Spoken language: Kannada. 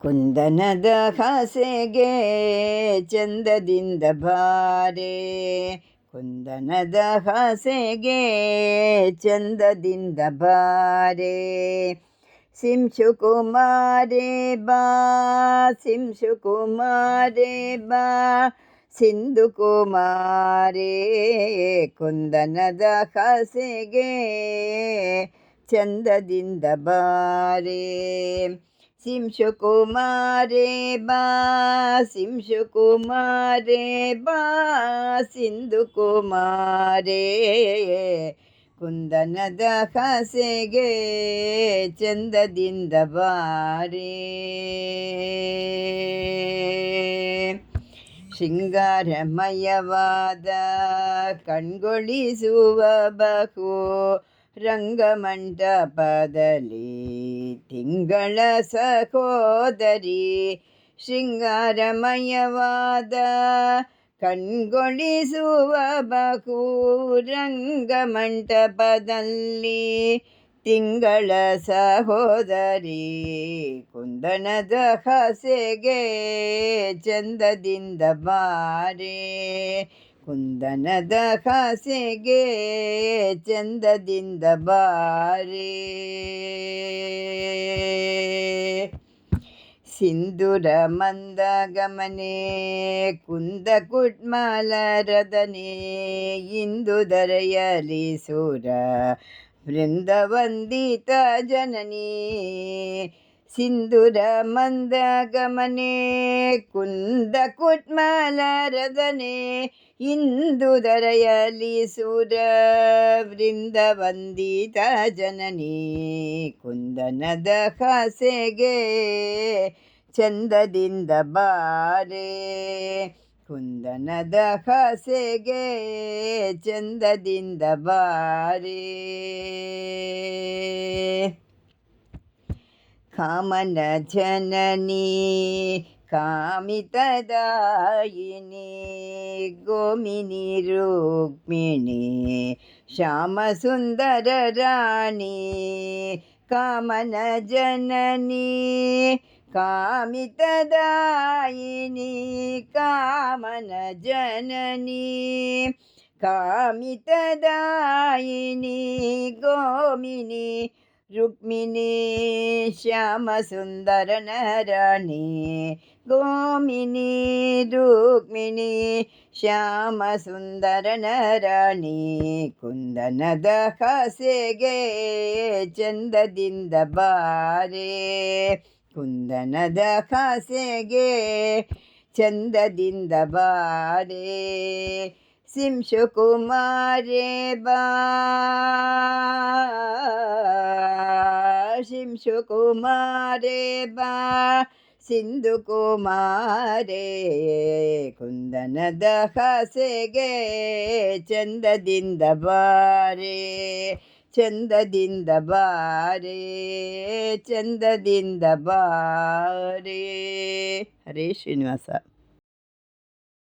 ಕುಂದನದ ಹಾಸೆಗೆ ಚಂದದಿಂದ ಬಾರೆ, ಕುಂದನದ ಹಾಸೆಗೆ ಚಂದದಿಂದ ಬಾರೆ. ಸಿಂಶು ಕುಮಾರೆ ಬಾ, ಸಿಂಶು ಕುಮಾರೆ ಬಾ, ಸಿಂಧು ಕುಮಾರೆ. ಕುಂದನದ ಹಾಸೆಗೆ ಚಂದದಿಂದ ಬಾರೆ. ಸಿಂಶು ಕುಮಾರೆ ಬಾ, ಸಿಂಶು ಕುಮಾರೆ ಬಾ, ಸಿಂಧು ಕುಮಾರೆ. ಕುಂದನದ ಹಾಸೆಗೆ ಚಂದದಿಂದ ಬಾರೆ. ಶೃಂಗಾರಮಯವಾದ ಕಣ್ಗೊಳಿಸುವ ಬಹು ರಂಗಮಂಟಪದಲ್ಲಿ ತಿಂಗಳ ಸಹೋದರಿ. ಶೃಂಗಾರಮಯವಾದ ಕಣ್ಗೊಳಿಸುವ ಬಹು ರಂಗಮಂಟಪದಲ್ಲಿ ತಿಂಗಳ ಸಹೋದರಿ. ಕುಂದನದ ಹಾಸೆಗೆ ಚಂದದಿಂದ ಬಾರೆ, ಕುಂದನದ ಹಾಸೆಗೆ ಚಂದದಿಂದ ಬಾರೆ. ಸಿಂಧೂರ ಮಂದಗಮನೆ ಕುಂದ ಕುಡ್ಮಲರದನೆ, ಇಂದು ಧರೆಯಲಿ ಸುರ ವೃಂದವಂದಿತ ಜನನಿ. ಸಿಂಧೂರ ಮಂದಗಮನೆ ಕುಂದ ಕುಡ್ಮಲರದನೆ, ಇಂದು ಧರೆಯಲಿ ಸುರ ವೃಂದವಂದಿತ ಜನನಿ. ಕುಂದನದ ಹಾಸೆಗೆ ಚಂದದಿಂದ ಬಾರೆ, ಕುಂದನದ ಹಾಸೆಗೆ ಚಂದದಿಂದ ಬಾರೆ. ಕಾಮನ ಜನನಿ ಕಾಮಿತದಾಯಿನಿ, ಗೋಮಿನಿ ರುಕ್ಮಿಣಿ ಶ್ಯಾಮ ಸುಂದರ ರಾಣಿ. ಕಾಮನ ಜನನಿ ಕಾಮಿತದಾಯಿನಿ, ಕಾಮನ ಜನನಿ ಕಾಮಿತದಾಯಿನಿ, ಗೋಮಿನಿ ರುಕ್ಮಿಣಿ ಶ್ಯಾಮ ಸುಂದರನ ರಾಣಿ. ಗೋಮಿನಿ ರುಕ್ಮಿಣಿ ಶ್ಯಾಮ ಸುಂದರನ ರಾಣಿ. ಕುಂದನದ ಹಾಸೆಗೆ ಚಂದದಿಂದ ಬಾರೆ, ಕುಂದನದ ಹಾಸೆಗೆ ಚಂದದಿಂದ ಬಾರೆ. ಸಿಂಶು ಕುಮಾರೆ ಬಾ, ಸಿಂಶು ಕುಮಾರೆ ಬಾ, ಸಿಂಧು ಕುಮಾರೆ. ಕುಂದನದ ಹಾಸೆಗೆ ಚಂದದಿಂದ ಬಾರೆ, ಚಂದದಿಂದ ಬಾರೆ, ಚಂದದಿಂದ ಬಾರೆ. ಹರೇ ಶ್ರೀನಿವಾಸ.